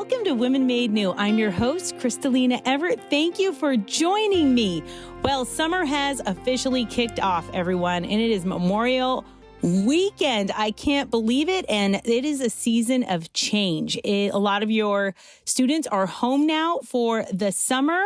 Welcome to Women Made New. I'm your host, Crystalina Evert. Thank you for joining me. Well, summer has officially kicked off, everyone, and it is Memorial Weekend. I can't believe it. And it is a season of change. A lot of your students are home now for the summer,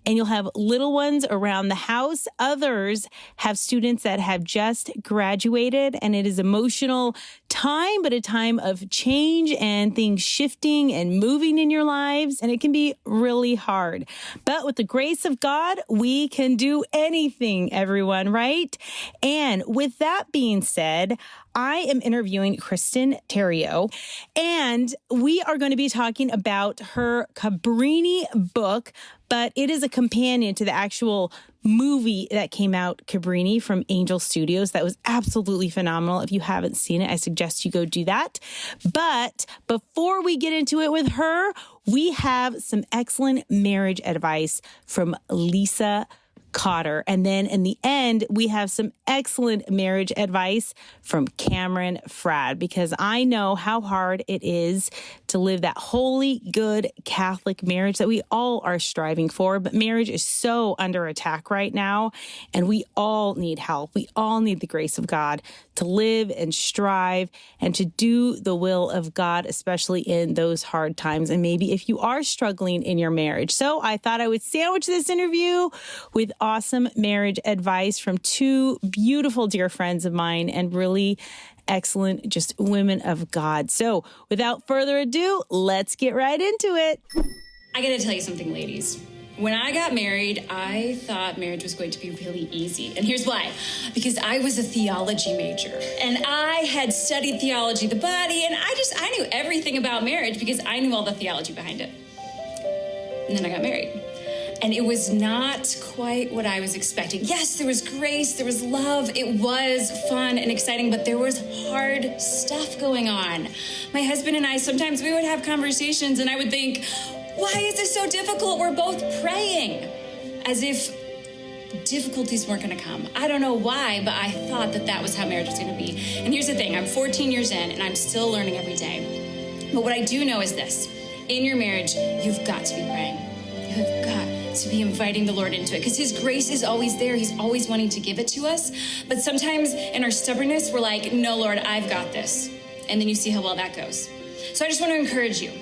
and you'll have little ones around the house. Others have students that have just graduated, and it is emotional time, but a time of change and things shifting and moving in your lives. And it can be really hard. But with the grace of God, we can do anything, everyone, right? And with that being said, I am interviewing Kristen Theriault, and we are going to be talking about her Cabrini book, but it is a companion to the actual movie that came out, Cabrini, from Angel Studios. That was absolutely phenomenal. If you haven't seen it, I suggest you go do that. But before we get into it with her, we have some excellent marriage advice from Lisa Cotter. And then in the end, we have some excellent marriage advice from Cameron Fradd, because I know how hard it is to live that holy, good Catholic marriage that we all are striving for. But marriage is so under attack right now, and we all need help. We all need the grace of God to live and strive and to do the will of God, especially in those hard times. And maybe if you are struggling in your marriage. So I thought I would sandwich this interview with awesome marriage advice from two beautiful dear friends of mine and really excellent, just women of God. So without further ado, let's get right into it. I gotta tell you something, ladies. When I got married, I thought marriage was going to be really easy. And here's why. Because I was a theology major. And I had studied theology of the body, and I knew everything about marriage because I knew all the theology behind it. And then I got married. And it was not quite what I was expecting. Yes, there was grace, there was love, it was fun and exciting, but there was hard stuff going on. My husband and I, sometimes we would have conversations and I would think, why is this so difficult? We're both praying. As if difficulties weren't gonna come. I don't know why, but I thought that was how marriage was gonna be. And here's the thing, I'm 14 years in and I'm still learning every day. But what I do know is this, in your marriage, you've got to be praying. You have got to be inviting the Lord into it, because his grace is always there. He's always wanting to give it to us. But sometimes in our stubbornness, we're like, no, Lord, I've got this. And then you see how well that goes. So I just want to encourage you,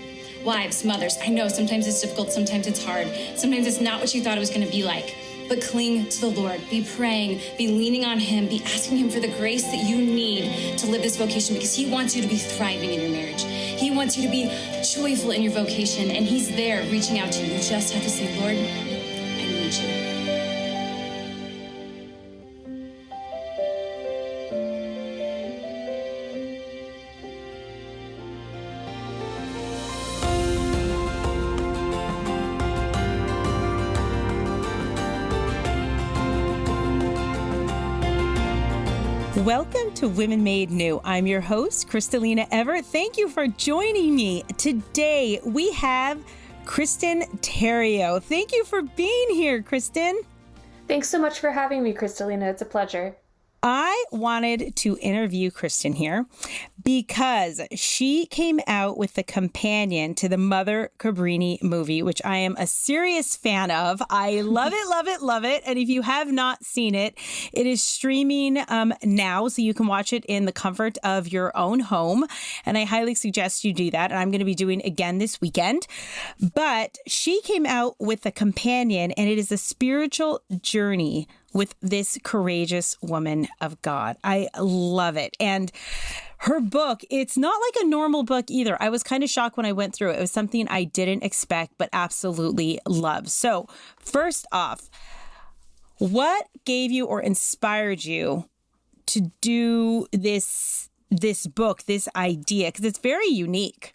wives, mothers, I know sometimes it's difficult, sometimes it's hard, sometimes it's not what you thought it was going to be like. But cling to the Lord, be praying, be leaning on him, be asking him for the grace that you need to live this vocation, because he wants you to be thriving in your marriage. He wants you to be joyful in your vocation, and he's there reaching out to you. You just have to say, Lord, I need you. Welcome to Women Made New. I'm your host, Crystalina Evert. Thank you for joining me. Today, we have Kristen Theriault. Thank you for being here, Kristen. Thanks so much for having me, Crystalina. It's a pleasure. I wanted to interview Kristen here because she came out with the companion to the Mother Cabrini movie, which I am a serious fan of. I love it, love it, love it. And if you have not seen it, it is streaming now, so you can watch it in the comfort of your own home. And I highly suggest you do that. And I'm going to be doing again this weekend. But she came out with a companion, and it is a spiritual journey with this courageous woman of God. I love it. And her book, it's not like a normal book either. I was kind of shocked when I went through it. It was something I didn't expect, but absolutely love. So first off, what gave you or inspired you to do this book, this idea? Because it's very unique.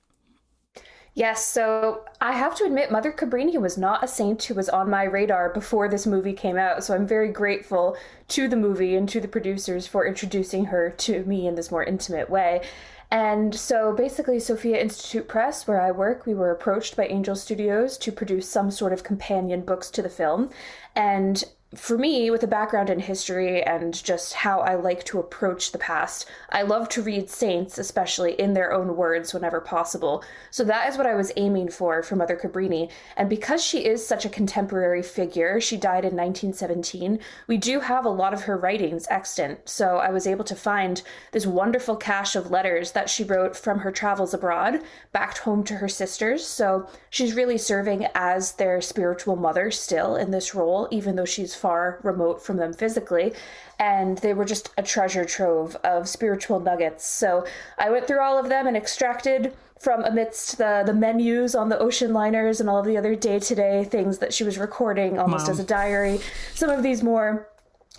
Yes, so I have to admit, Mother Cabrini was not a saint who was on my radar before this movie came out, so I'm very grateful to the movie and to the producers for introducing her to me in this more intimate way. And so basically, Sophia Institute Press, where I work, we were approached by Angel Studios to produce some sort of companion books to the film. And for me, with a background in history and just how I like to approach the past, I love to read saints, especially in their own words whenever possible. So that is what I was aiming for Mother Cabrini. And because she is such a contemporary figure, she died in 1917, we do have a lot of her writings extant. So I was able to find this wonderful cache of letters that she wrote from her travels abroad, back home to her sisters. So she's really serving as their spiritual mother still in this role, even though she's far remote from them physically. And they were just a treasure trove of spiritual nuggets. So I went through all of them and extracted from amidst the menus on the ocean liners and all of the other day-to-day things that she was recording almost as a diary, some of these more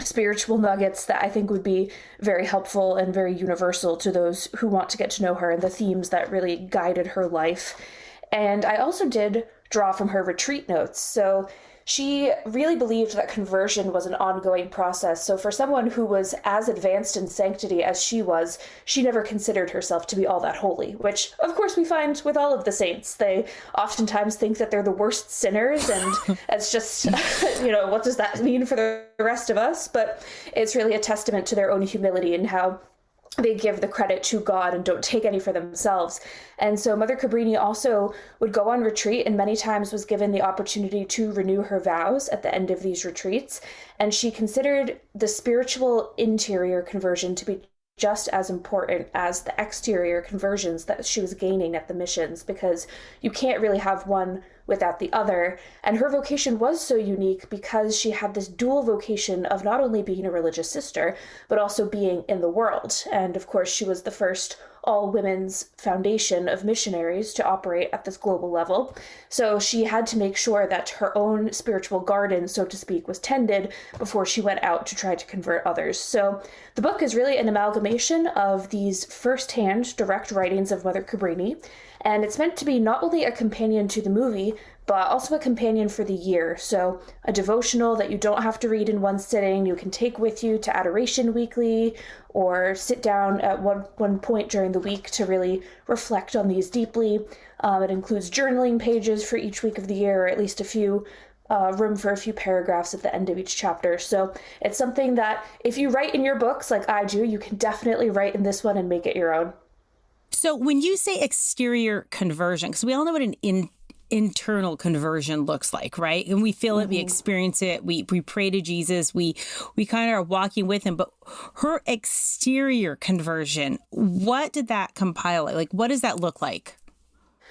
spiritual nuggets that I think would be very helpful and very universal to those who want to get to know her and the themes that really guided her life. And I also did draw from her retreat notes. So she really believed that conversion was an ongoing process. So for someone who was as advanced in sanctity as she was, she never considered herself to be all that holy, which of course we find with all of the saints. They oftentimes think that they're the worst sinners, and it's just, what does that mean for the rest of us? But it's really a testament to their own humility and how they give the credit to God and don't take any for themselves. And so Mother Cabrini also would go on retreat and many times was given the opportunity to renew her vows at the end of these retreats. And she considered the spiritual interior conversion to be just as important as the exterior conversions that she was gaining at the missions, because you can't really have one without the other. And her vocation was so unique because she had this dual vocation of not only being a religious sister, but also being in the world. And of course, she was the first all-women's foundation of missionaries to operate at this global level. So she had to make sure that her own spiritual garden, so to speak, was tended before she went out to try to convert others. So the book is really an amalgamation of these first-hand direct writings of Mother Cabrini, and it's meant to be not only a companion to the movie, but also a companion for the year. So a devotional that you don't have to read in one sitting, you can take with you to Adoration Weekly, or sit down at one point during the week to really reflect on these deeply. It includes journaling pages for each week of the year, or at least a few room for a few paragraphs at the end of each chapter. So it's something that if you write in your books like I do, you can definitely write in this one and make it your own. So when you say exterior conversion, because we all know what an internal conversion looks like, right? And we feel it, we experience it, we pray to Jesus, we kind of are walking with him. But her exterior conversion, what did that compile? Like, what does that look like?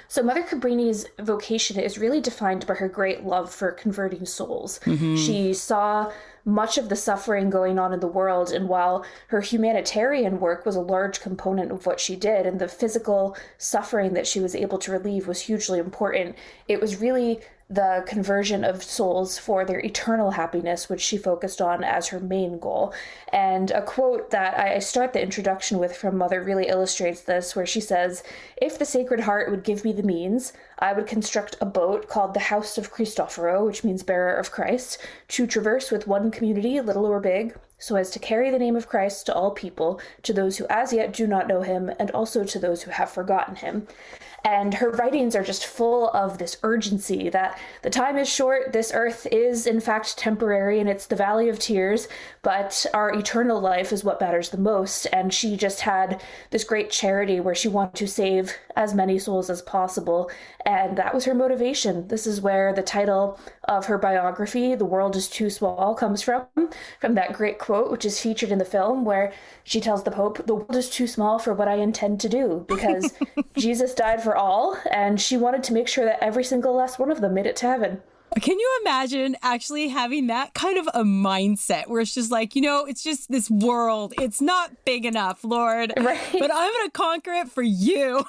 So Mother Cabrini's vocation is really defined by her great love for converting souls. She saw much of the suffering going on in the world, and while her humanitarian work was a large component of what she did, and the physical suffering that she was able to relieve was hugely important, it was really the conversion of souls for their eternal happiness, which she focused on as her main goal. And a quote that I start the introduction with from Mother really illustrates this, where she says, "If the Sacred Heart would give me the means, I would construct a boat called the House of Cristoforo, which means bearer of Christ, to traverse with one community, little or big, so as to carry the name of Christ to all people, to those who as yet do not know him, and also to those who have forgotten him." And her writings are just full of this urgency that the time is short, this earth is in fact temporary, and it's the valley of tears, but our eternal life is what matters the most. And she just had this great charity where she wanted to save as many souls as possible, and that was her motivation. This is where the title of her biography, "The World is Too Small," comes from that great quote, which is featured in the film, where she tells the Pope, "The world is too small for what I intend to do," because Jesus died for all, and she wanted to make sure that every single last one of them made it to heaven. Can you imagine actually having that kind of a mindset where it's just like, it's just this world. It's not big enough, Lord, right? But I'm going to conquer it for you.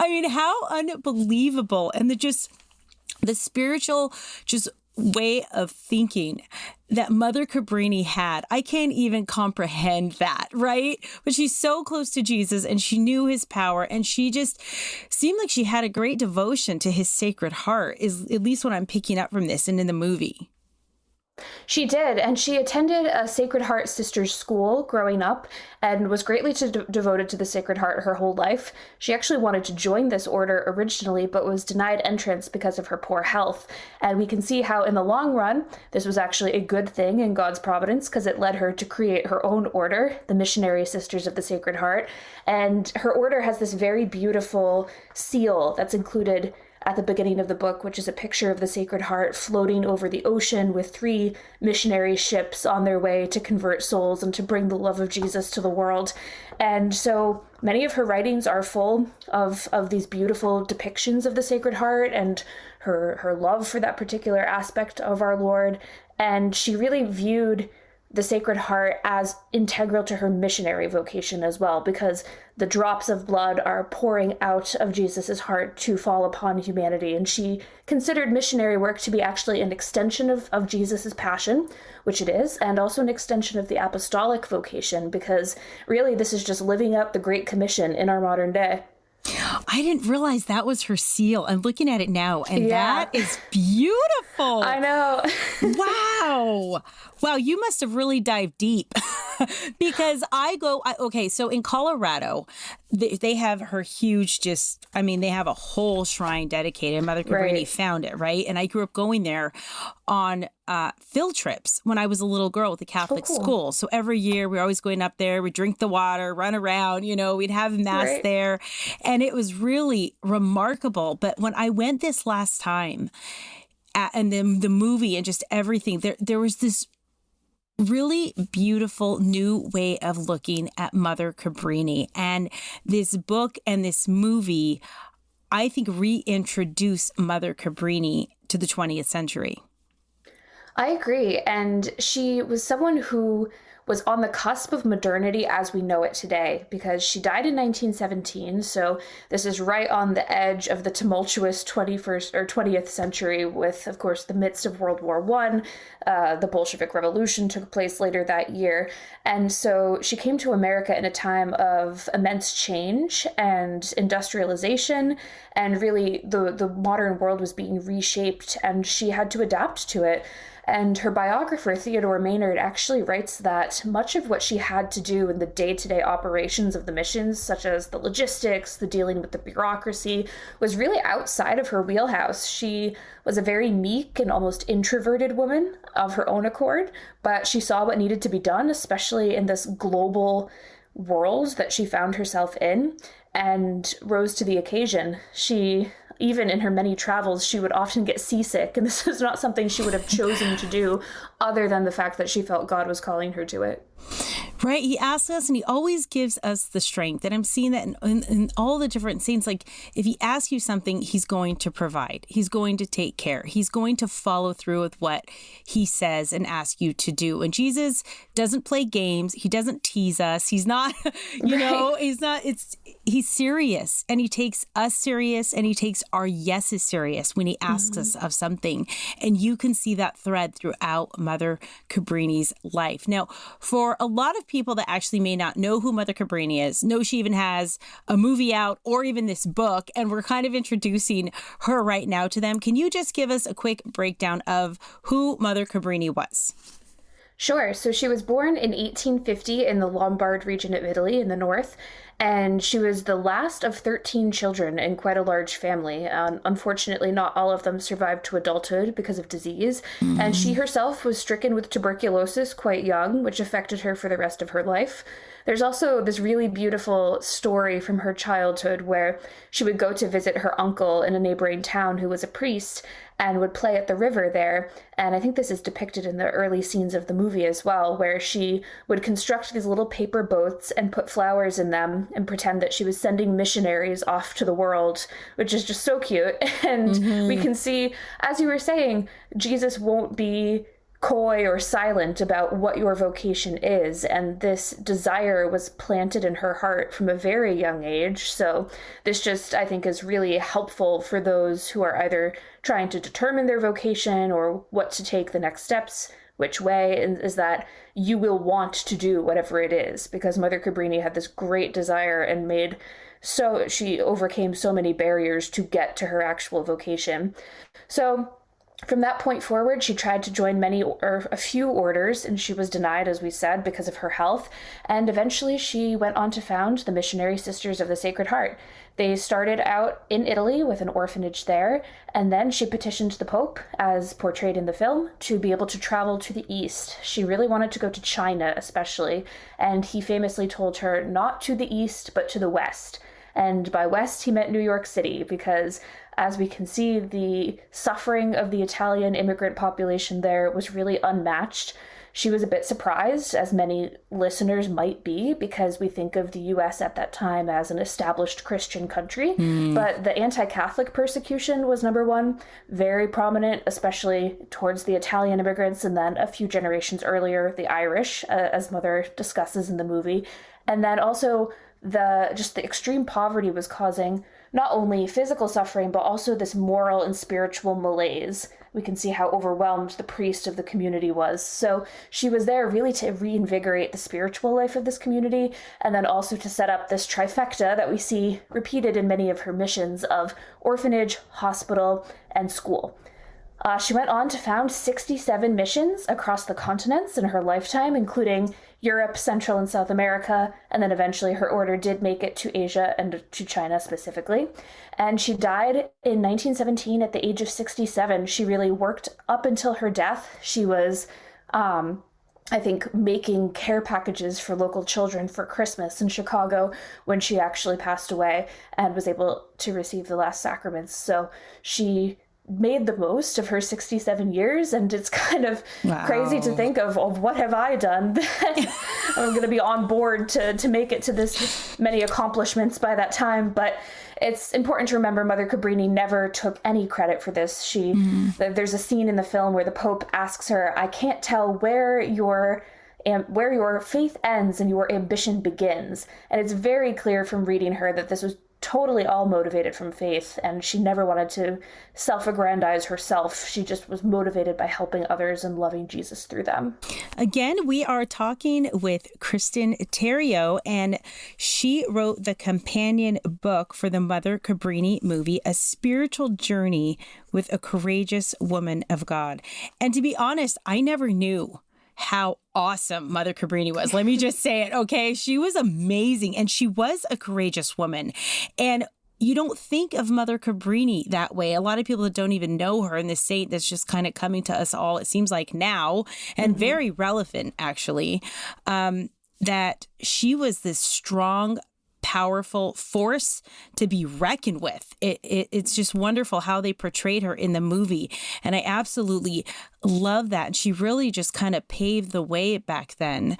I mean, how unbelievable. And the spiritual way of thinking that Mother Cabrini had. I can't even comprehend that, right? But she's so close to Jesus, and she knew his power, and she just seemed like she had a great devotion to his Sacred Heart, is at least what I'm picking up from this and in the movie. She did, and she attended a Sacred Heart Sisters school growing up and was greatly devoted to the Sacred Heart her whole life. She actually wanted to join this order originally, but was denied entrance because of her poor health. And we can see how, in the long run, this was actually a good thing in God's providence, because it led her to create her own order, the Missionary Sisters of the Sacred Heart. And her order has this very beautiful seal that's included at the beginning of the book, which is a picture of the Sacred Heart floating over the ocean with 3 missionary ships on their way to convert souls and to bring the love of Jesus to the world. And so many of her writings are full of these beautiful depictions of the Sacred Heart and her love for that particular aspect of our Lord. And she really viewed the Sacred Heart as integral to her missionary vocation as well, because the drops of blood are pouring out of Jesus's heart to fall upon humanity. And she considered missionary work to be actually an extension of Jesus's passion, which it is, and also an extension of the apostolic vocation, because really this is just living up the Great Commission in our modern day. I didn't realize that was her seal. I'm looking at it now, and that is beautiful. I know. Wow, you must have really dived deep. Because so in Colorado, they have her huge, they have a whole shrine dedicated. Mother Cabrini found it, right? And I grew up going there on field trips when I was a little girl with the Catholic school. So every year we were always going up there, we'd drink the water, run around, we'd have mass there. And it was really remarkable. But when I went this last time, and then the movie and just everything, there was this really beautiful new way of looking at Mother Cabrini. And this book and this movie, I think, reintroduce Mother Cabrini to the 20th century. I agree. And she was someone who was on the cusp of modernity as we know it today, because she died in 1917. So this is right on the edge of the tumultuous 21st or 20th century with, of course, the midst of World War I. The Bolshevik Revolution took place later that year. And so she came to America in a time of immense change and industrialization. And really the modern world was being reshaped, and she had to adapt to it. And her biographer, Theodore Maynard, actually writes that much of what she had to do in the day-to-day operations of the missions, such as the logistics, the dealing with the bureaucracy, was really outside of her wheelhouse. She was a very meek and almost introverted woman of her own accord, but she saw what needed to be done, especially in this global world that she found herself in, and rose to the occasion. Even in her many travels, she would often get seasick, and this is not something she would have chosen to do other than the fact that she felt God was calling her to it. Right. He asks us, and he always gives us the strength. And I'm seeing that in all the different scenes. Like, if he asks you something, he's going to provide. He's going to take care. He's going to follow through with what he says and ask you to do. And Jesus doesn't play games. He doesn't tease us. He's not, he's serious, and he takes us serious, and he takes our yeses serious when he asks us of something. And you can see that thread throughout Mother Cabrini's life. Now, for a lot of people that actually may not know who Mother Cabrini is, know she even has a movie out or even this book, and we're kind of introducing her right now to them. Can you just give us a quick breakdown of who Mother Cabrini was? Sure. So she was born in 1850 in the Lombard region of Italy in the north, and she was the last of 13 children in quite a large family. Unfortunately, not all of them survived to adulthood because of disease, and she herself was stricken with tuberculosis quite young, which affected her for the rest of her life. There's also this really beautiful story from her childhood where she would go to visit her uncle in a neighboring town who was a priest and would play at the river there. And I think this is depicted in the early scenes of the movie as well, where she would construct these little paper boats and put flowers in them and pretend that she was sending missionaries off to the world, which is just so cute. And we can see, as you were saying, Jesus won't be coy or silent about what your vocation is, and this desire was planted in her heart from a very young age. So this just, I think, is really helpful for those who are either trying to determine their vocation or what to take the next steps, which way, is that you will want to do whatever it is, because Mother Cabrini had this great desire and she overcame so many barriers to get to her actual vocation. So From that point forward, she tried to join many or a few orders, and she was denied, as we said, because of her health. And eventually she went on to found the Missionary Sisters of the Sacred Heart. They started out in Italy with an orphanage there, and then she petitioned the Pope, as portrayed in the film, to be able to travel to the East. She really wanted to go to China, especially, and he famously told her not to the East, but to the West. And by West, he meant New York City, because as we can see, the suffering of the Italian immigrant population there was really unmatched. She was a bit surprised, as many listeners might be, because we think of the US at that time as an established Christian country. But the anti-Catholic persecution was number one, very prominent, especially towards the Italian immigrants, and then a few generations earlier, the Irish, as Mother discusses in the movie. And then also the extreme poverty was causing not only physical suffering, but also this moral and spiritual malaise. We can see how overwhelmed the priest of the community was. So she was there really to reinvigorate the spiritual life of this community, and then also to set up this trifecta that we see repeated in many of her missions of orphanage, hospital, and school. She went on to found 67 missions across the continents in her lifetime, including Europe, Central and South America, and then eventually her order did make it to Asia and to China specifically. And she died in 1917 at the age of 67. She really worked up until her death. She was, I think, making care packages for local children for Christmas in Chicago when she actually passed away and was able to receive the last sacraments. So she made the most of her 67 years, and it's kind of crazy to think of what have I done. I'm going to be on board to make it to this many accomplishments by that time. But it's important to remember Mother Cabrini never took any credit for this. There's a scene in the film where the Pope asks her, "I can't tell where your faith ends and your ambition begins." And it's very clear from reading her that this was totally all motivated from faith, and she never wanted to self-aggrandize herself. She just was motivated by helping others and loving Jesus through them. Again, we are talking with Kristen Theriault, and she wrote the companion book for the Mother Cabrini movie, A Spiritual Journey with a Courageous Woman of God. And to be honest, I never knew how awesome Mother Cabrini was. Let me just say it, okay? She was amazing, and she was a courageous woman. And you don't think of Mother Cabrini that way. A lot of people that don't even know her, and the saint that's just kind of coming to us all, it seems like now, and very relevant, actually, that she was this strong, powerful force to be reckoned with. It's just wonderful how they portrayed her in the movie. And I absolutely love that. And she really just kind of paved the way back then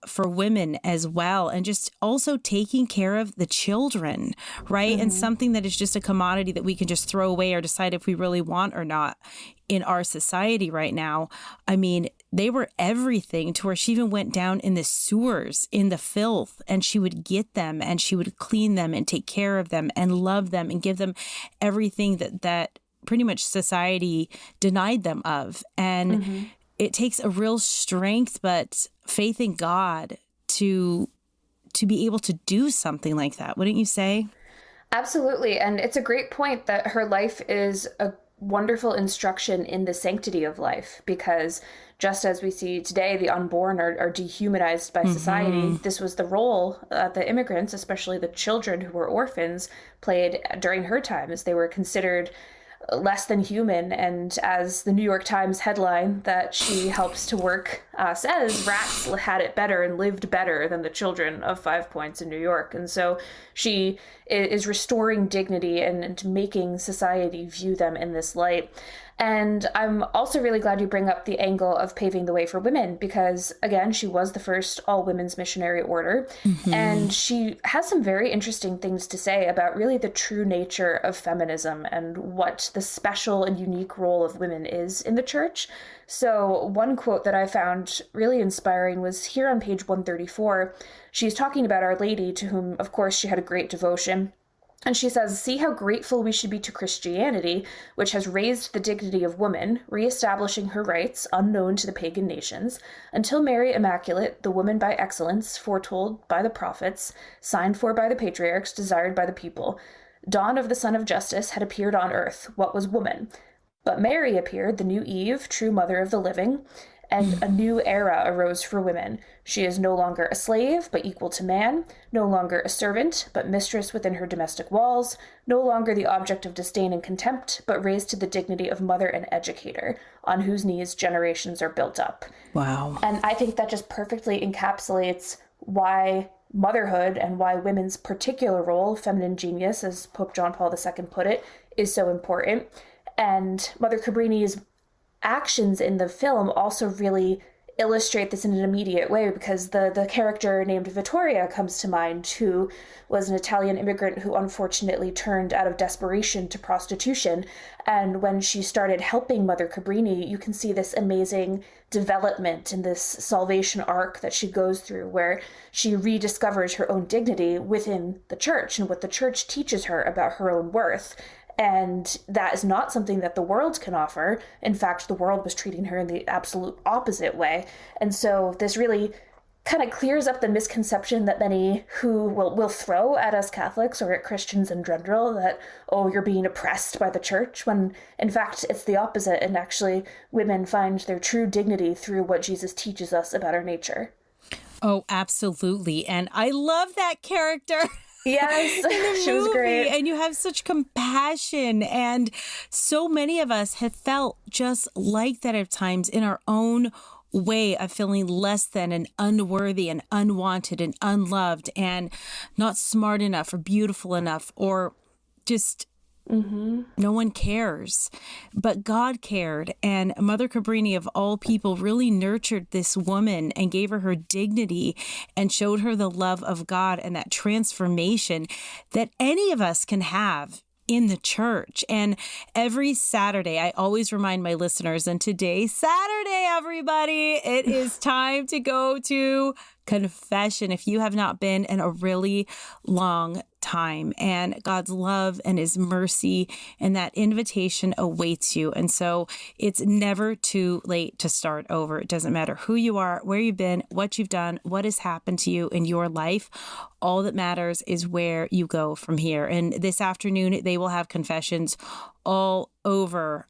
for women as well. And just also taking care of the children, right? And something that is just a commodity that we can just throw away or decide if we really want or not in our society right now. I mean, they were everything, to where she even went down in the sewers, in the filth, and she would get them and she would clean them and take care of them and love them and give them everything that pretty much society denied them of. And it takes a real strength, but faith in God to be able to do something like that. Wouldn't you say? Absolutely. And it's a great point that her life is a wonderful instruction in the sanctity of life, because just as we see today, the unborn are dehumanized by society. This was the role the immigrants, especially the children who were orphans, played during her time, as they were considered less than human. And as the New York Times headline that she helps to work says, rats had it better and lived better than the children of 5 Points in New York. And so she is restoring dignity and making society view them in this light. And I'm also really glad you bring up the angle of paving the way for women, because, again, she was the first all-women's missionary order. And she has some very interesting things to say about really the true nature of feminism and what the special and unique role of women is in the church. So one quote that I found really inspiring was here on page 134. She's talking about Our Lady, to whom, of course, she had a great devotion. And she says, "See how grateful we should be to Christianity, which has raised the dignity of woman, reestablishing her rights unknown to the pagan nations, until Mary Immaculate, the woman by excellence, foretold by the prophets, signed for by the patriarchs, desired by the people. Dawn of the Sun of Justice had appeared on earth. What was woman? But Mary appeared, the new Eve, true mother of the living, and a new era arose for women. She is no longer a slave, but equal to man, no longer a servant, but mistress within her domestic walls, no longer the object of disdain and contempt, but raised to the dignity of mother and educator, on whose knees generations are built up. Wow. And I think that just perfectly encapsulates why motherhood and why women's particular role, feminine genius, as Pope John Paul II put it, is so important. And Mother Cabrini's actions in the film also really illustrate this in an immediate way, because the character named Vittoria comes to mind, who was an Italian immigrant who unfortunately turned out of desperation to prostitution. And when she started helping Mother Cabrini, you can see this amazing development in this salvation arc that she goes through, where she rediscovers her own dignity within the church and what the church teaches her about her own worth. And that is not something that the world can offer. In fact, the world was treating her in the absolute opposite way. And so this really kind of clears up the misconception that many who will throw at us Catholics or at Christians in general that, oh, you're being oppressed by the church, when in fact it's the opposite. And actually women find their true dignity through what Jesus teaches us about our nature. Oh, absolutely. And I love that character. Yes, she was great. And you have such compassion. And so many of us have felt just like that at times in our own way of feeling less than and unworthy and unwanted and unloved and not smart enough or beautiful enough or just no one cares. But God cared. And Mother Cabrini, of all people, really nurtured this woman and gave her dignity and showed her the love of God and that transformation that any of us can have in the church. And every Saturday, I always remind my listeners, and today's Saturday, everybody, it is time to go to confession if you have not been in a really long time. And God's love and his mercy and that invitation awaits you. And so it's never too late to start over. It doesn't matter who you are, where you've been, what you've done, what has happened to you in your life. All that matters is where you go from here. And this afternoon, they will have confessions all over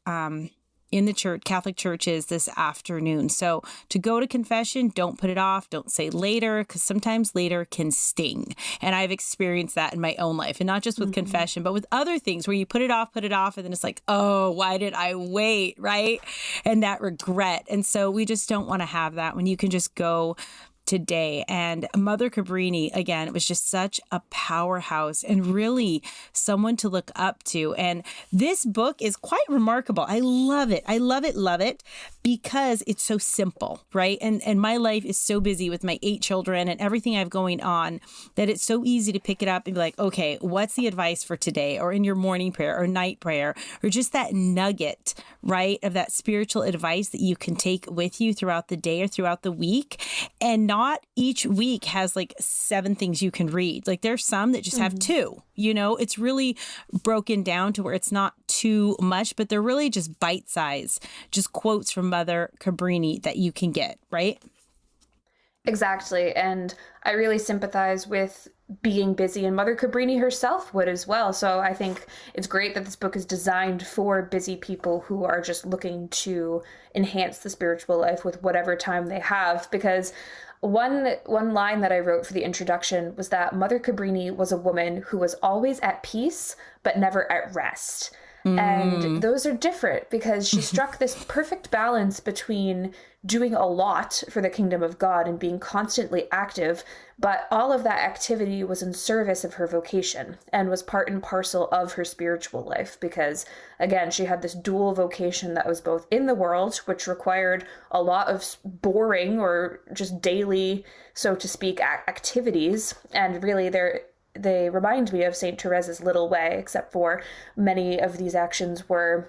in the church, Catholic churches this afternoon. So to go to confession, don't put it off. Don't say later, because sometimes later can sting. And I've experienced that in my own life, and not just with confession, but with other things where you put it off, and then it's like, oh, why did I wait? Right. And that regret. And so we just don't want to have that when you can just go today. And Mother Cabrini, again, it was just such a powerhouse and really someone to look up to. And this book is quite remarkable. I love it. I love it because it's so simple, right? And my life is so busy with my 8 children and everything I have going on that it's so easy to pick it up and be like, okay, what's the advice for today? Or in your morning prayer or night prayer, or just that nugget, right, of that spiritual advice that you can take with you throughout the day or throughout the week. And not each week has like 7 things you can read. Like there's some that just have 2, it's really broken down to where it's not too much, but they're really just bite size, just quotes from Mother Cabrini that you can get, right? Exactly. And I really sympathize with being busy, and Mother Cabrini herself would as well. So I think it's great that this book is designed for busy people who are just looking to enhance the spiritual life with whatever time they have. Because one line that I wrote for the introduction was that Mother Cabrini was a woman who was always at peace, but never at rest. And those are different, because she struck this perfect balance between doing a lot for the kingdom of God and being constantly active, but all of that activity was in service of her vocation and was part and parcel of her spiritual life, because again, she had this dual vocation that was both in the world, which required a lot of boring or just daily, so to speak, activities. And really they remind me of Saint Therese's little way, except for many of these actions were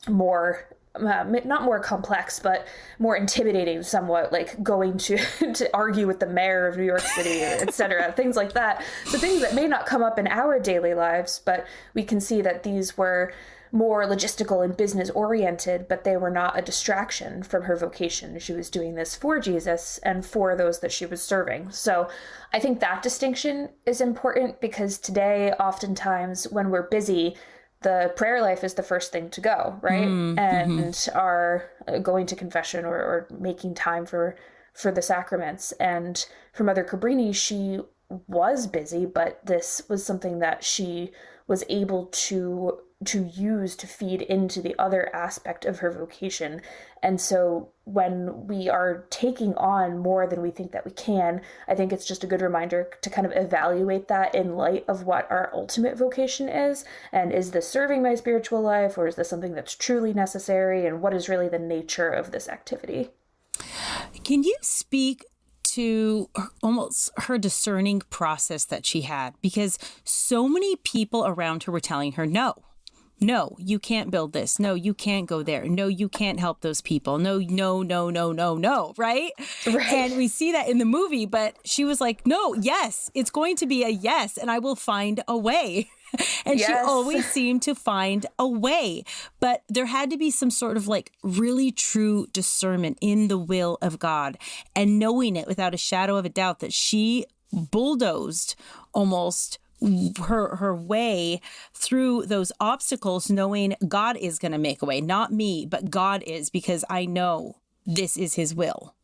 more, not more complex, but more intimidating somewhat, like going to argue with the mayor of New York City, etc., things like that. So things that may not come up in our daily lives, but we can see that these were more logistical and business oriented, but they were not a distraction from her vocation. She was doing this for Jesus and for those that she was serving. So I think that distinction is important, because today, oftentimes when we're busy, the prayer life is the first thing to go, right? And our going to confession or making time for the sacraments. And for Mother Cabrini, she was busy, but this was something that she was able to use to feed into the other aspect of her vocation. And so when we are taking on more than we think that we can, I think it's just a good reminder to kind of evaluate that in light of what our ultimate vocation is. And is this serving my spiritual life, or is this something that's truly necessary? And what is really the nature of this activity? Can you speak to almost her discerning process that she had? Because so many people around her were telling her, no, you can't build this. No, you can't go there. No, you can't help those people. No, right? And we see that in the movie, but she was like, no, yes, it's going to be a yes, and I will find a way. And she always seemed to find a way. But there had to be some sort of like really true discernment in the will of God, and knowing it without a shadow of a doubt that she bulldozed almost her way through those obstacles, knowing God is going to make a way, not me, but God is, because I know this is his will.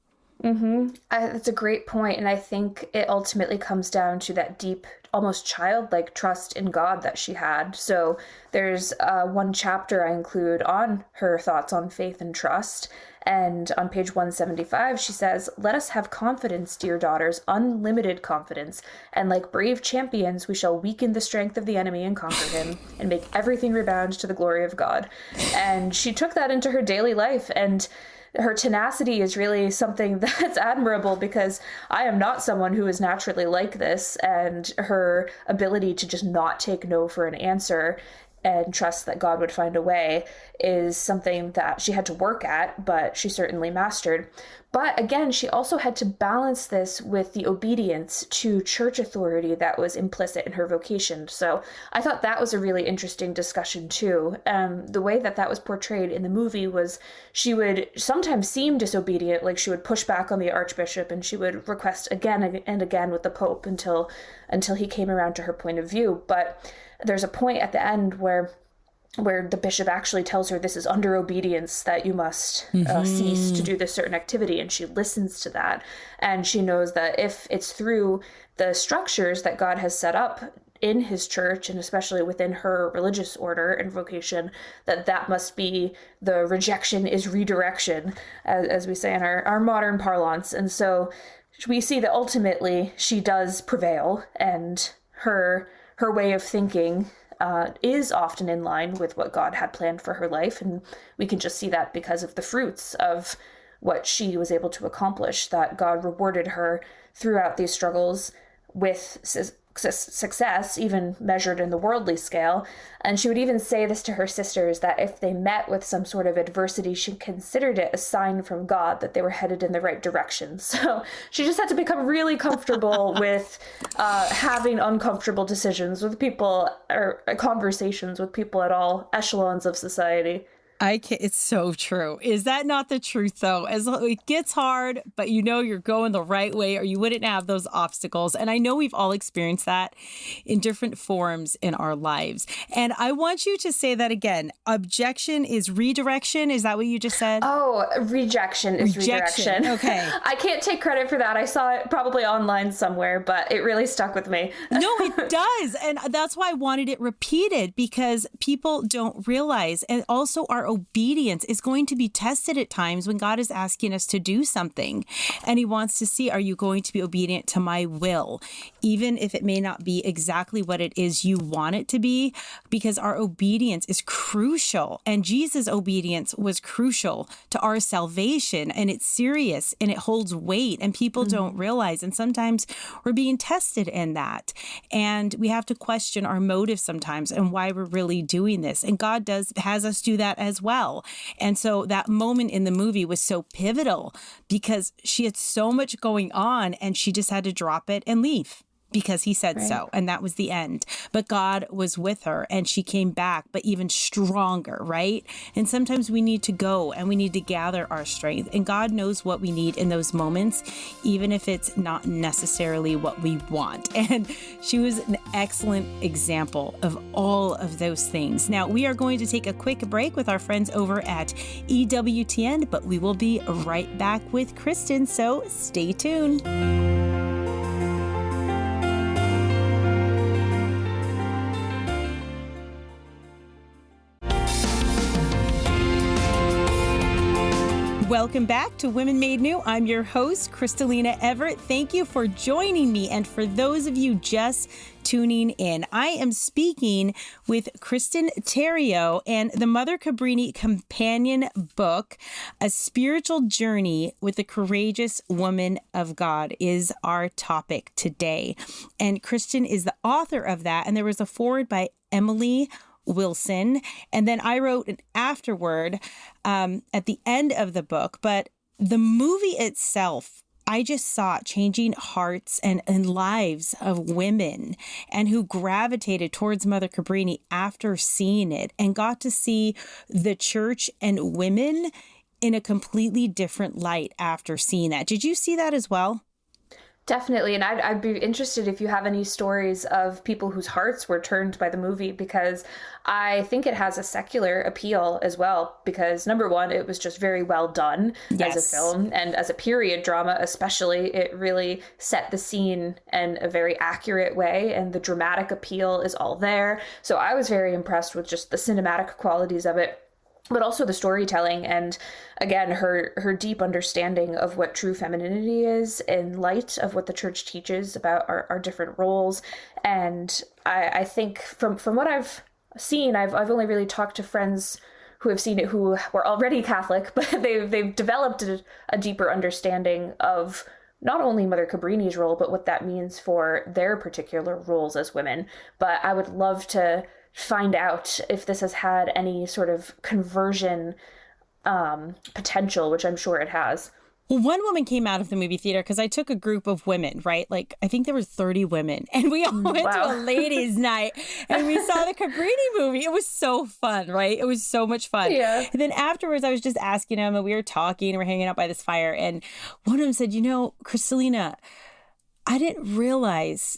That's a great point. And I think it ultimately comes down to that deep, almost childlike trust in God that she had. So there's one chapter I include on her thoughts on faith and trust. And on page 175, she says, "Let us have confidence, dear daughters, unlimited confidence. And like brave champions, we shall weaken the strength of the enemy and conquer him and make everything rebound to the glory of God." And she took that into her daily life. And her tenacity is really something that's admirable, because I am not someone who is naturally like this. And her ability to just not take no for an answer and trust that God would find a way is something that she had to work at, but she certainly mastered. But again, she also had to balance this with the obedience to church authority that was implicit in her vocation. So I thought that was a really interesting discussion too. The way that was portrayed in the movie was she would sometimes seem disobedient, like she would push back on the archbishop and she would request again and again with the Pope until he came around to her point of view. But there's a point at the end where the bishop actually tells her this is under obedience that you must cease to do this certain activity. And she listens to that. And she knows that if it's through the structures that God has set up in his church, and especially within her religious order and vocation, that must be the rejection is redirection, as we say in our modern parlance. And so we see that ultimately she does prevail, and her way of thinking is often in line with what God had planned for her life. And we can just see that because of the fruits of what she was able to accomplish, that God rewarded her throughout these struggles with success, even measured in the worldly scale. And she would even say this to her sisters, that if they met with some sort of adversity, she considered it a sign from God that they were headed in the right direction. So she just had to become really comfortable with having uncomfortable decisions with people, or conversations with people at all echelons of society. It's so true. Is that not the truth, though? As it gets hard, but you know you're going the right way, or you wouldn't have those obstacles. And I know we've all experienced that in different forms in our lives. And I want you to say that again. Objection is redirection. Is that what you just said? Oh, rejection is redirection. Okay. I can't take credit for that. I saw it probably online somewhere, but it really stuck with me. No, it does. And that's why I wanted it repeated, because people don't realize. And also our obedience is going to be tested at times when God is asking us to do something. And he wants to see, are you going to be obedient to my will? Even if it may not be exactly what it is you want it to be, because our obedience is crucial. And Jesus' obedience was crucial to our salvation. And it's serious and it holds weight, and people don't realize. And sometimes we're being tested in that. And we have to question our motives sometimes and why we're really doing this. And God has us do that as well. And so that moment in the movie was so pivotal, because she had so much going on and she just had to drop it and leave. because he said so. And that was the end. But God was with her and she came back, but even stronger, right? And sometimes we need to go and we need to gather our strength. And God knows what we need in those moments, even if it's not necessarily what we want. And she was an excellent example of all of those things. Now, we are going to take a quick break with our friends over at EWTN, but we will be right back with Kristen. So stay tuned. Welcome back to Women Made New. I'm your host, Crystalina Evert. Thank you for joining me. And for those of you just tuning in, I am speaking with Kristen Theriault, and the Mother Cabrini Companion book, A Spiritual Journey with the Courageous Woman of God, is our topic today. And Kristen is the author of that. And there was a foreword by Emily Wilson. And then I wrote an afterword at the end of the book. But the movie itself, I just saw changing hearts and lives of women and who gravitated towards Mother Cabrini after seeing it and got to see the church and women in a completely different light after seeing that. Did you see that as well? Definitely. And I'd be interested if you have any stories of people whose hearts were turned by the movie, because I think it has a secular appeal as well, because number one, it was just very well done as a film, and as a period drama especially, it really set the scene in a very accurate way, and the dramatic appeal is all there. So I was very impressed with just the cinematic qualities of it, but also the storytelling, and again, her deep understanding of what true femininity is in light of what the church teaches about our different roles. And I think from what I've seen, I've only really talked to friends who have seen it who were already Catholic, but they've developed a deeper understanding of not only Mother Cabrini's role, but what that means for their particular roles as women. But I would love to find out if this has had any sort of conversion potential, which I'm sure it has. Well, one woman came out of the movie theater because I took a group of women, right? Like, I think there were 30 women, and we all went to a ladies' night, and we saw the Cabrini movie. It was so fun, right? It was so much fun. Yeah. And then afterwards, I was just asking them, and we were talking, and we're hanging out by this fire, and one of them said, Crystalina, I didn't realize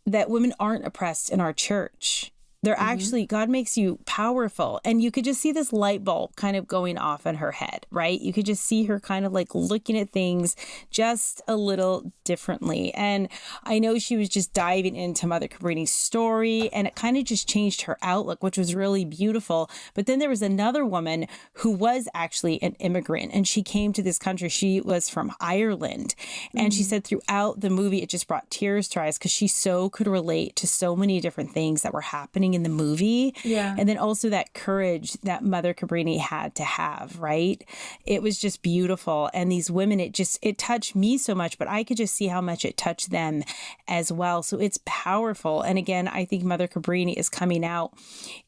that women aren't oppressed in our church. They're actually, God makes you powerful. And you could just see this light bulb kind of going off in her head, right? You could just see her kind of like looking at things just a little differently. And I know she was just diving into Mother Cabrini's story, and it kind of just changed her outlook, which was really beautiful. But then there was another woman who was actually an immigrant, and she came to this country. She was from Ireland. And she said throughout the movie, it just brought tears to her eyes because she so could relate to so many different things that were happening in the movie. Yeah. And then also that courage that Mother Cabrini had to have, right? It was just beautiful. And these women, it touched me so much, but I could just see how much it touched them as well. So it's powerful. And again, I think Mother Cabrini is coming out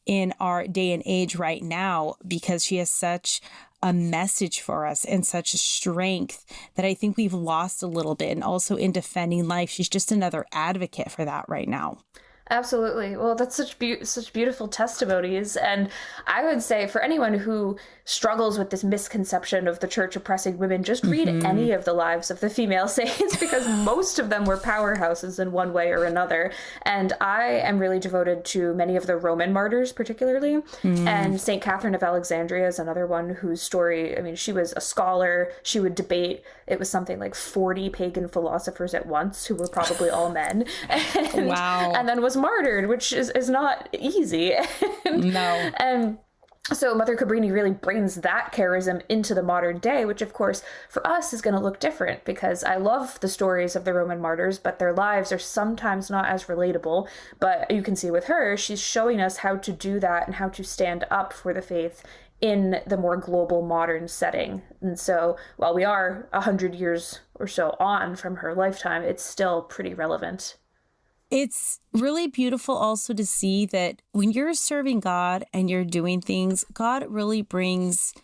in our day and age right now because she has such a message for us and such a strength that I think we've lost a little bit. And also in defending life, she's just another advocate for that right now. Absolutely. Well, that's such beautiful testimonies. And I would say for anyone who struggles with this misconception of the church oppressing women, just read any of the lives of the female saints, because most of them were powerhouses in one way or another. And I am really devoted to many of the Roman martyrs, particularly. And St. Catherine of Alexandria is another one whose story, I mean, she was a scholar. She would debate. It was something like 40 pagan philosophers at once, who were probably all men. And, wow. And then was martyred, which is not easy. No. And so Mother Cabrini really brings that charism into the modern day, which of course for us is going to look different, because I love the stories of the Roman martyrs, but their lives are sometimes not as relatable. But you can see with her, she's showing us how to do that and how to stand up for the faith in the more global modern setting. And so while we are 100 years or so on from her lifetime, it's still pretty relevant. It's really beautiful also to see that when you're serving God and you're doing things, God really brings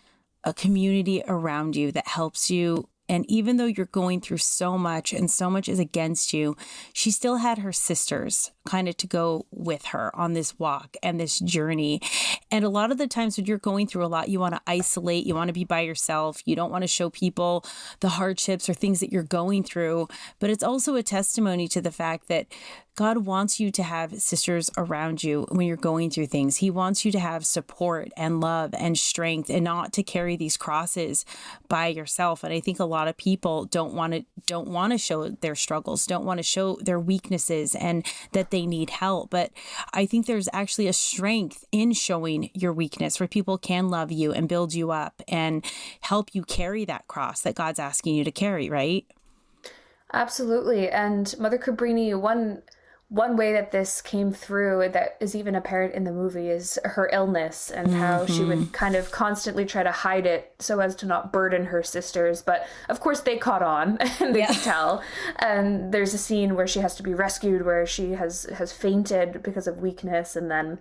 a community around you that helps you And even though you're going through so much and so much is against you, she still had her sisters kind of to go with her on this walk and this journey. And a lot of the times when you're going through a lot, you want to isolate, you want to be by yourself. You don't want to show people the hardships or things that you're going through. But it's also a testimony to the fact that God wants you to have sisters around you when you're going through things. He wants you to have support and love and strength and not to carry these crosses by yourself. And I think a lot of people don't want to show their struggles, don't want to show their weaknesses and that they need help. But I think there's actually a strength in showing your weakness where people can love you and build you up and help you carry that cross that God's asking you to carry, right? Absolutely. And Mother Cabrini, one way that this came through that is even apparent in the movie is her illness and how she would kind of constantly try to hide it so as to not burden her sisters. But of course they caught on and they could tell. And there's a scene where she has to be rescued where she has fainted because of weakness. And then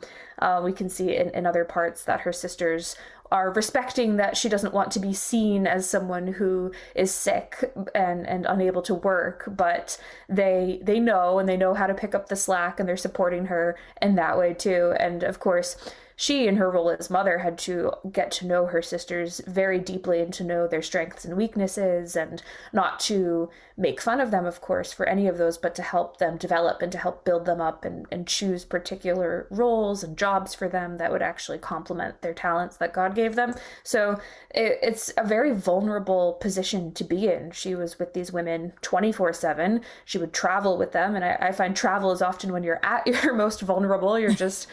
we can see in other parts that her sisters are respecting that she doesn't want to be seen as someone who is sick and unable to work, but they know, and they know how to pick up the slack, and they're supporting her in that way too. And of course, she, in her role as mother, had to get to know her sisters very deeply and to know their strengths and weaknesses, and not to make fun of them, of course, for any of those, but to help them develop and to help build them up and choose particular roles and jobs for them that would actually complement their talents that God gave them. So it's a very vulnerable position to be in. She was with these women 24/7. She would travel with them. And I find travel is often when you're at your most vulnerable. You're just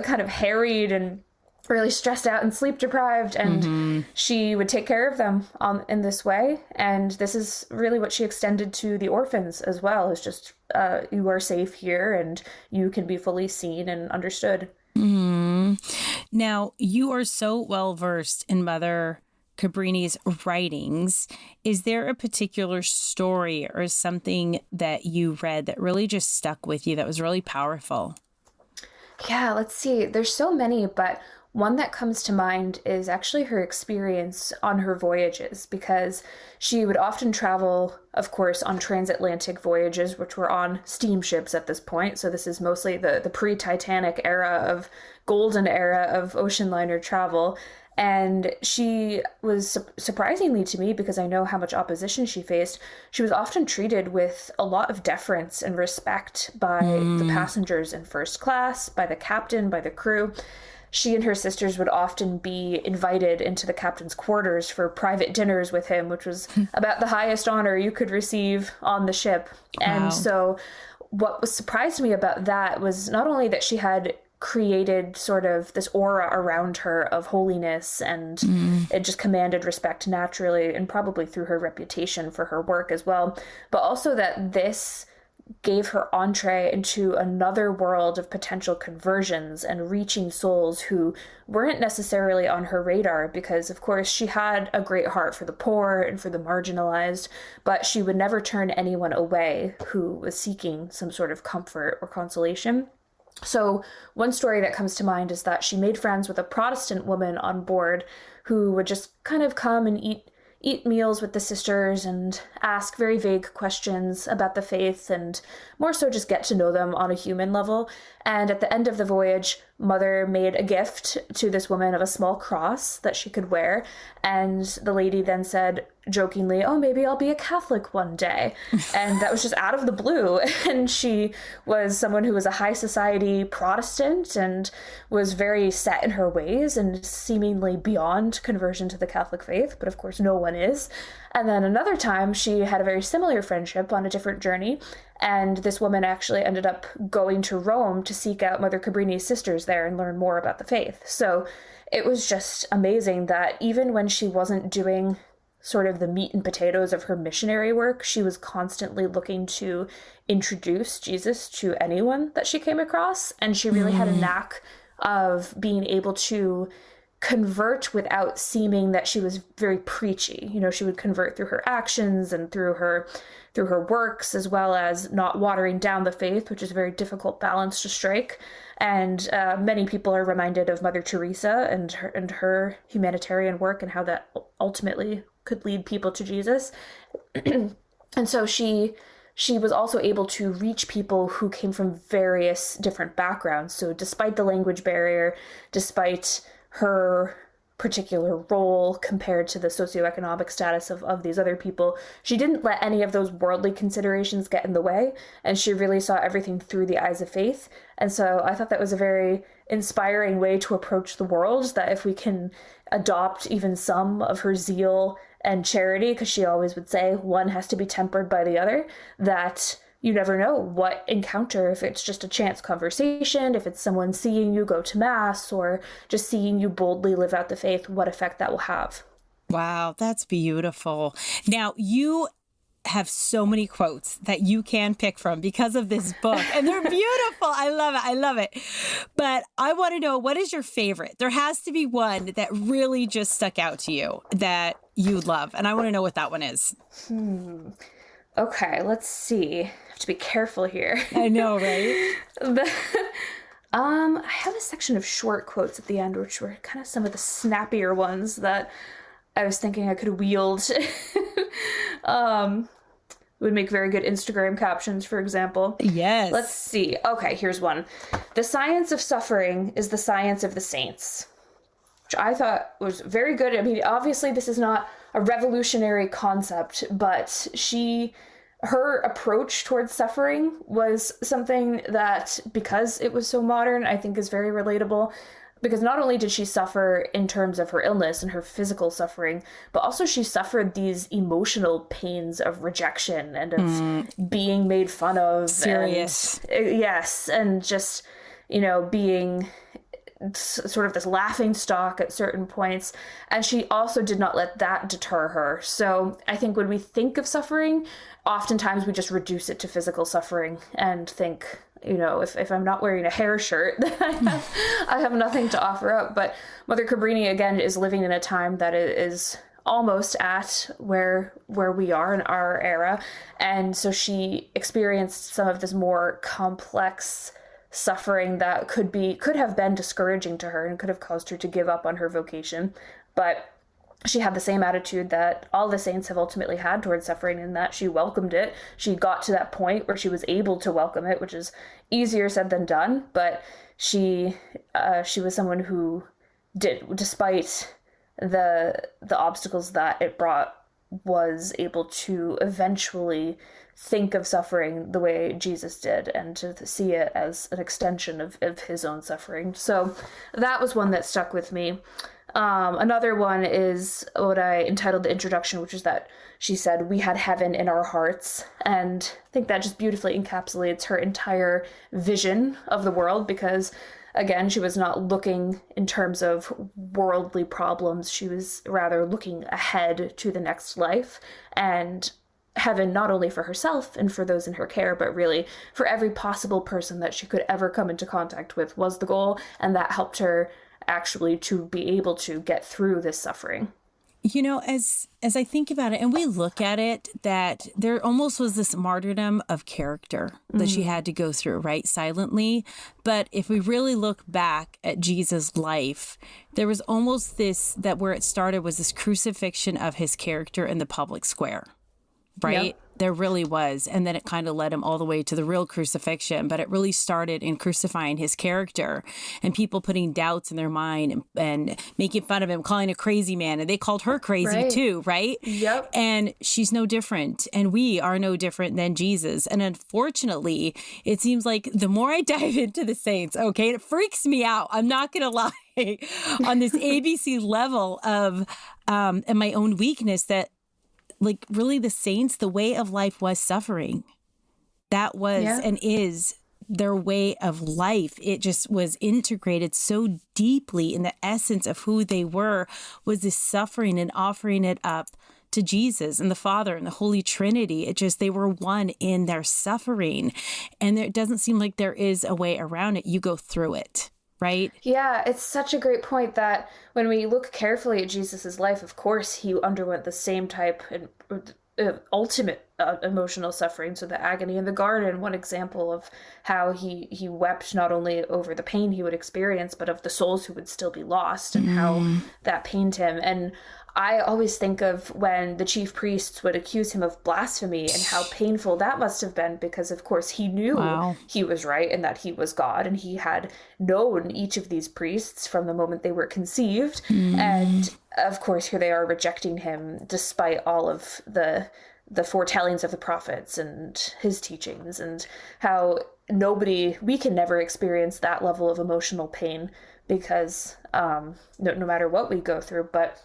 kind of harried and really stressed out and sleep deprived, and she would take care of them in this way. And this is really what she extended to the orphans as well, is just you are safe here and you can be fully seen and understood. Now, you are so well versed in Mother Cabrini's writings. Is there a particular story or something that you read that really just stuck with you, that was really powerful? Yeah, let's see. There's so many, but one that comes to mind is actually her experience on her voyages, because she would often travel, of course, on transatlantic voyages, which were on steamships at this point. So this is mostly the pre-Titanic golden era of ocean liner travel. And she was, surprisingly to me, because I know how much opposition she faced, she was often treated with a lot of deference and respect by the passengers in first class, by the captain, by the crew. She and her sisters would often be invited into the captain's quarters for private dinners with him, which was about the highest honor you could receive on the ship. Wow. And so what was surprised me about that was not only that she had created sort of this aura around her of holiness, and it just commanded respect naturally, and probably through her reputation for her work as well, but also that this gave her entree into another world of potential conversions and reaching souls who weren't necessarily on her radar, because of course she had a great heart for the poor and for the marginalized, but she would never turn anyone away who was seeking some sort of comfort or consolation. So one story that comes to mind is that she made friends with a Protestant woman on board who would just kind of come and eat meals with the sisters and ask very vague questions about the faith, and more so just get to know them on a human level. And at the end of the voyage, Mother made a gift to this woman of a small cross that she could wear. And the lady then said jokingly, "Oh, maybe I'll be a Catholic one day." And that was just out of the blue. And she was someone who was a high society Protestant and was very set in her ways and seemingly beyond conversion to the Catholic faith. But of course, no one is. And then another time, she had a very similar friendship on a different journey. And this woman actually ended up going to Rome to seek out Mother Cabrini's sisters there and learn more about the faith. So it was just amazing that even when she wasn't doing sort of the meat and potatoes of her missionary work, she was constantly looking to introduce Jesus to anyone that she came across. And she really had a knack of being able to convert without seeming that she was very preachy. You know, she would convert through her actions and through her works, as well as not watering down the faith, which is a very difficult balance to strike. And many people are reminded of Mother Teresa and her humanitarian work, and how that ultimately could lead people to Jesus. And so she was also able to reach people who came from various different backgrounds. So despite the language barrier, despite her particular role compared to the socioeconomic status of these other people, she didn't let any of those worldly considerations get in the way, and she really saw everything through the eyes of faith. And so I thought that was a very inspiring way to approach the world, that if we can adopt even some of her zeal and charity, because she always would say one has to be tempered by the other, that you never know what encounter, if it's just a chance conversation, if it's someone seeing you go to mass, or just seeing you boldly live out the faith, what effect that will have. Wow, that's beautiful. Now, you have so many quotes that you can pick from because of this book, and they're beautiful. I love it. I love it. But I want to know, what is your favorite? There has to be one that really just stuck out to you that you love, and I want to know what that one is. Okay, let's see. I have to be careful here. I know, right? I have a section of short quotes at the end, which were kind of some of the snappier ones that I was thinking I could wield. Would make very good Instagram captions, for example. Yes. Let's see. Okay, here's one. The science of suffering is the science of the saints, which I thought was very good. I mean, obviously this is not a revolutionary concept, but her approach towards suffering was something that, because it was so modern, I think is very relatable. Because not only did she suffer in terms of her illness and her physical suffering, but also she suffered these emotional pains of rejection and of being made fun of. Serious. Yes, and just, being sort of this laughing stock at certain points. And she also did not let that deter her. So I think when we think of suffering, oftentimes we just reduce it to physical suffering and think, if I'm not wearing a hair shirt, then I have nothing to offer up. But Mother Cabrini, again, is living in a time that is almost at where we are in our era. And so she experienced some of this more complex suffering that could have been discouraging to her and could have caused her to give up on her vocation. But she had the same attitude that all the saints have ultimately had towards suffering, in that she welcomed it. She got to that point where she was able to welcome it, which is easier said than done. But she was someone who despite the obstacles that it brought, was able to eventually think of suffering the way Jesus did, and to see it as an extension of his own suffering. So that was one that stuck with me. Another one is what I entitled the introduction, which is that she said, "We had heaven in our hearts." And I think that just beautifully encapsulates her entire vision of the world, because again, she was not looking in terms of worldly problems. She was rather looking ahead to the next life, and heaven not only for herself and for those in her care, but really for every possible person that she could ever come into contact with was the goal. And that helped her actually to be able to get through this suffering. As I think about it and we look at it, that there almost was this martyrdom of character that she had to go through, right? Silently. But if we really look back at Jesus' life, there was almost this, that where it started was this crucifixion of his character in the public square, right? Yep. There really was. And then it kind of led him all the way to the real crucifixion. But it really started in crucifying his character and people putting doubts in their mind and making fun of him, calling a crazy man. And they called her crazy too, right? Yep. And she's no different. And we are no different than Jesus. And unfortunately, it seems like the more I dive into the saints, okay, it freaks me out. I'm not going to lie, on this ABC level of and my own weakness, that like really the saints, the way of life was suffering. That was and is their way of life. It just was integrated so deeply in the essence of who they were, was this suffering and offering it up to Jesus and the Father and the Holy Trinity. It just, they were one in their suffering. And it doesn't seem like there is a way around it. You go through it. Right? Yeah, it's such a great point that when we look carefully at Jesus's life, of course, he underwent the same type of ultimate emotional suffering. So the agony in the garden, one example of how he wept not only over the pain he would experience, but of the souls who would still be lost and how that pained him. And I always think of when the chief priests would accuse him of blasphemy and how painful that must have been, because of course he knew he was right and that he was God, and he had known each of these priests from the moment they were conceived. And of course here they are rejecting him despite all of the foretellings of the prophets and his teachings, and how we can never experience that level of emotional pain because no matter what we go through, but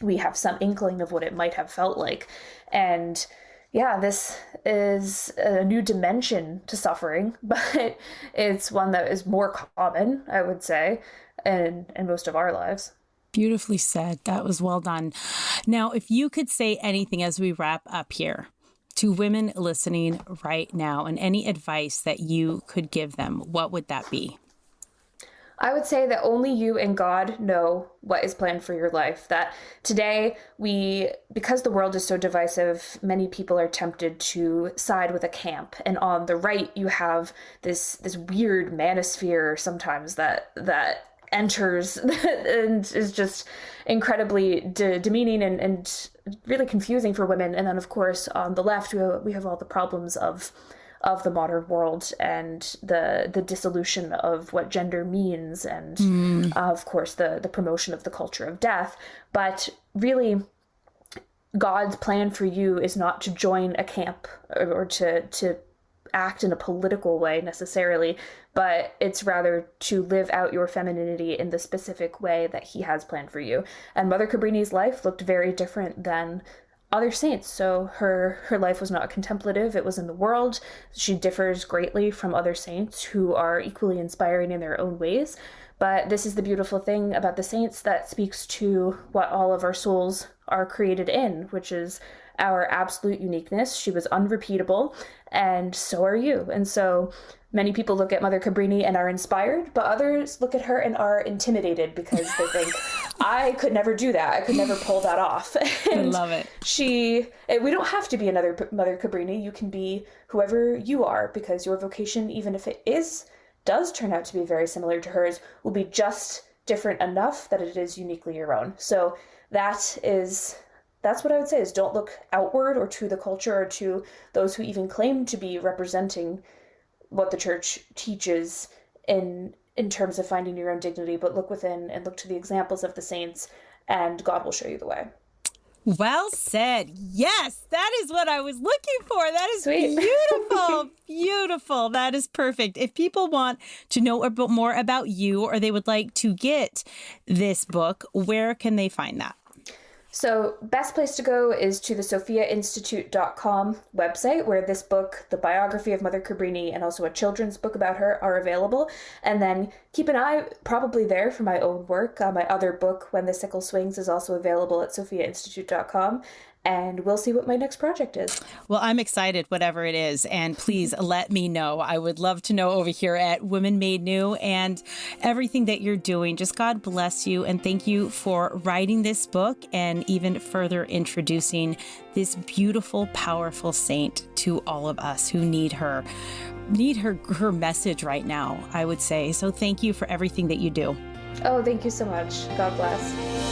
we have some inkling of what it might have felt like. And yeah, this is a new dimension to suffering, but it's one that is more common, I would say, in most of our lives. Beautifully said. That was well done. Now, if you could say anything as we wrap up here to women listening right now, and any advice that you could give them, what would that be? I would say that only you and God know what is planned for your life. That today because the world is so divisive, many people are tempted to side with a camp. And on the right, you have this weird manosphere sometimes that enters and is just incredibly demeaning and really confusing for women. And then, of course, on the left, we have all the problems of the modern world and the dissolution of what gender means, and of course the promotion of the culture of death. But really, God's plan for you is not to join a camp or to act in a political way necessarily, but it's rather to live out your femininity in the specific way that he has planned for you. And Mother Cabrini's life looked very different than other saints. So her life was not contemplative, it was in the world. She differs greatly from other saints who are equally inspiring in their own ways. But this is the beautiful thing about the saints that speaks to what all of our souls are created in, which is our absolute uniqueness. She was unrepeatable, and so are you. And so many people look at Mother Cabrini and are inspired, but others look at her and are intimidated because they think, I could never do that. I could never pull that off. And I love it. We don't have to be another Mother Cabrini. You can be whoever you are, because your vocation, even if it does turn out to be very similar to hers, will be just different enough that it is uniquely your own. So that's what I would say, is don't look outward or to the culture or to those who even claim to be representing what the church teaches in terms of finding your own dignity, but look within and look to the examples of the saints, and God will show you the way. Well said. Yes, that is what I was looking for. That is Sweet. Beautiful. Beautiful. That is perfect. If people want to know a bit more about you, or they would like to get this book, where can they find that? So best place to go is to the sophiainstitute.com website, where this book, the biography of Mother Cabrini, and also a children's book about her are available. And then keep an eye probably there for my own work. My other book, When the Sickle Swings, is also available at sophiainstitute.com. And we'll see what my next project is. Well, I'm excited, whatever it is. And please let me know. I would love to know over here at Women Made New, and everything that you're doing. Just God bless you. And thank you for writing this book and even further introducing this beautiful, powerful saint to all of us who need her message right now, I would say. So thank you for everything that you do. Oh, thank you so much. God bless.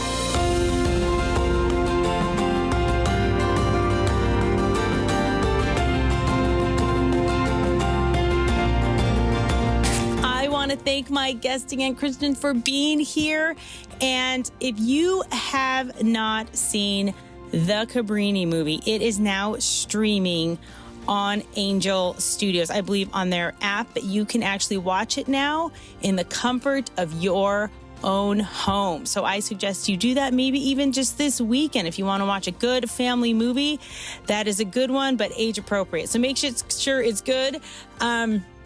To thank my guest again, Kristen, for being here. And if you have not seen the Cabrini movie, it is now streaming on Angel Studios, I believe on their app, but you can actually watch it now in the comfort of your own home. So I suggest you do that, maybe even just this weekend. If you want to watch a good family movie, that is a good one, but age appropriate. So make sure it's good.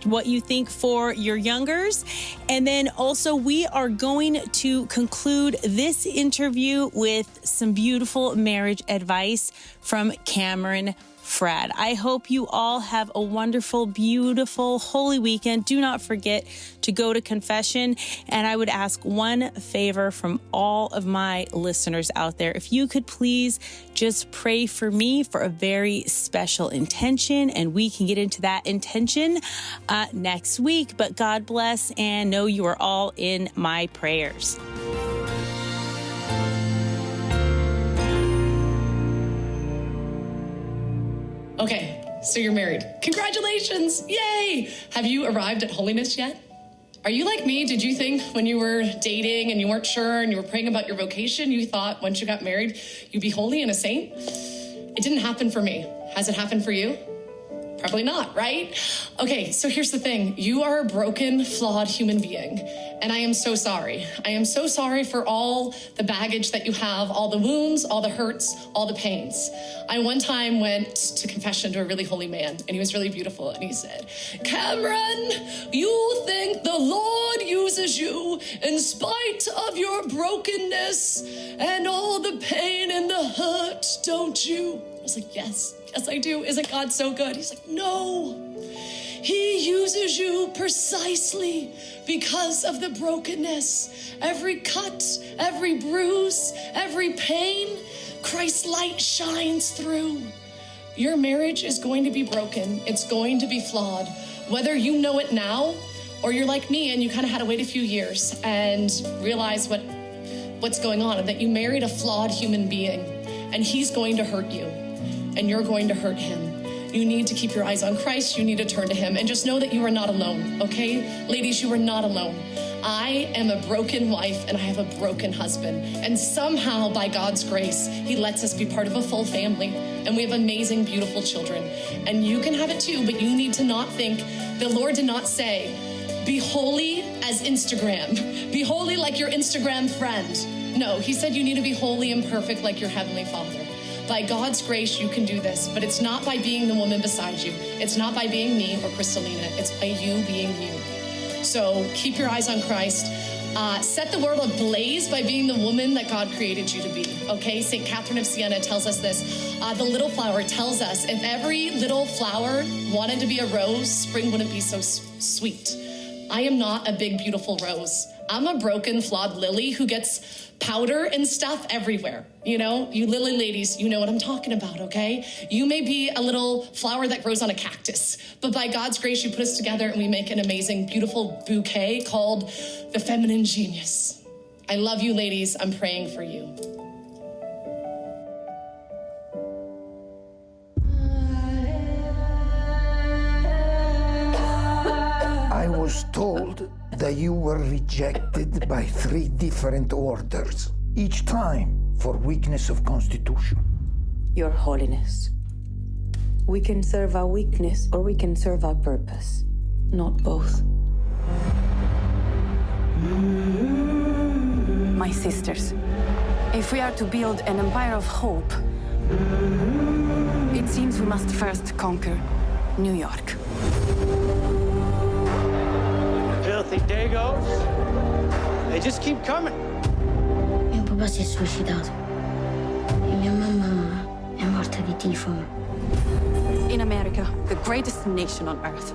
What you think for your youngers. And then also we are going to conclude this interview with some beautiful marriage advice from Cameron Fradd. I hope you all have a wonderful, beautiful, holy weekend. Do not forget to go to confession. And I would ask one favor from all of my listeners out there. If you could please just pray for me for a very special intention, and we can get into that intention next week. But God bless, and know you are all in my prayers. Okay, so you're married. Congratulations, yay! Have you arrived at holiness yet? Are you like me? Did you think when you were dating and you weren't sure and you were praying about your vocation, you thought once you got married, you'd be holy and a saint? It didn't happen for me. Has it happened for you? Probably not, right? Okay, so here's the thing. You are a broken, flawed human being, and I am so sorry. I am so sorry for all the baggage that you have, all the wounds, all the hurts, all the pains. I one time went to confession to a really holy man, and he was really beautiful, and he said, Cameron, you think the Lord uses you in spite of your brokenness and all the pain and the hurt, don't you? I was like, yes, I do. Isn't God so good? He's like, no. He uses you precisely because of the brokenness. Every cut, every bruise, every pain, Christ's light shines through. Your marriage is going to be broken. It's going to be flawed. Whether you know it now or you're like me and you kind of had to wait a few years and realize what's going on, and that you married a flawed human being and he's going to hurt you. And you're going to hurt him. You need to keep your eyes on Christ. You need to turn to him. And just know that you are not alone, okay? Ladies, you are not alone. I am a broken wife and I have a broken husband. And somehow, by God's grace, he lets us be part of a full family. And we have amazing, beautiful children. And you can have it too, but you need to not think, the Lord did not say, be holy as Instagram. Be holy like your Instagram friend. No, he said you need to be holy and perfect like your Heavenly Father. By God's grace, you can do this, but it's not by being the woman beside you. It's not by being me or Crystalina. It's by you being you. So keep your eyes on Christ. Set the world ablaze by being the woman that God created you to be, okay? St. Catherine of Siena tells us this. The little flower tells us, if every little flower wanted to be a rose, spring wouldn't be so sweet. I am not a big, beautiful rose. I'm a broken, flawed lily who gets powder and stuff everywhere. You know, you lily ladies, you know what I'm talking about, okay? You may be a little flower that grows on a cactus, but by God's grace, you put us together and we make an amazing, beautiful bouquet called the feminine genius. I love you, ladies. I'm praying for you. I was told that you were rejected by 3 different orders, each time for weakness of constitution. Your Holiness, we can serve our weakness or we can serve our purpose, not both. My sisters, if we are to build an empire of hope, it seems we must first conquer New York. Filthy Dagos. They just keep coming. Mio papà si è suicidato e mia mamma è morta di tifo. In America, the greatest nation on earth,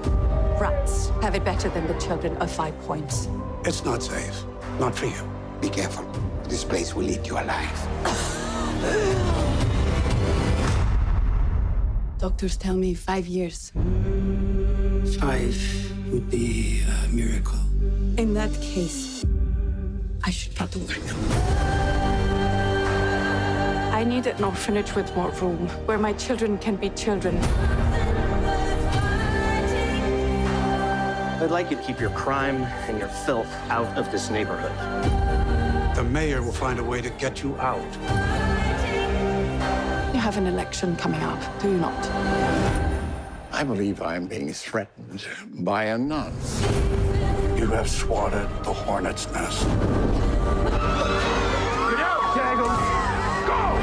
rats have it better than the children of 5 points. It's not safe. Not for you. Be careful. This place will eat you alive. Doctors tell me 5 years. 5 would be a miracle. In that case, I should get to work. I need an orphanage with more room, where my children can be children. I'd like you to keep your crime and your filth out of this neighborhood. The mayor will find a way to get you out. You have an election coming up, do you not? I believe I'm being threatened by a nun. You have swatted the hornet's nest. Get out, Dagos! Go!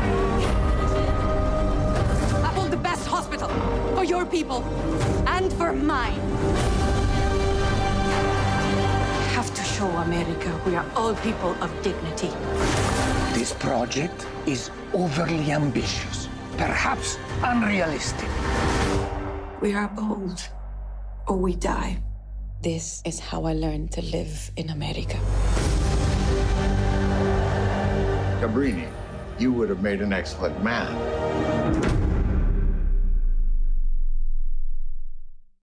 I built the best hospital for your people and for mine. We have to show America we are all people of dignity. This project is overly ambitious, perhaps unrealistic. We are old, or we die. This is how I learned to live in America. Cabrini, you would have made an excellent man.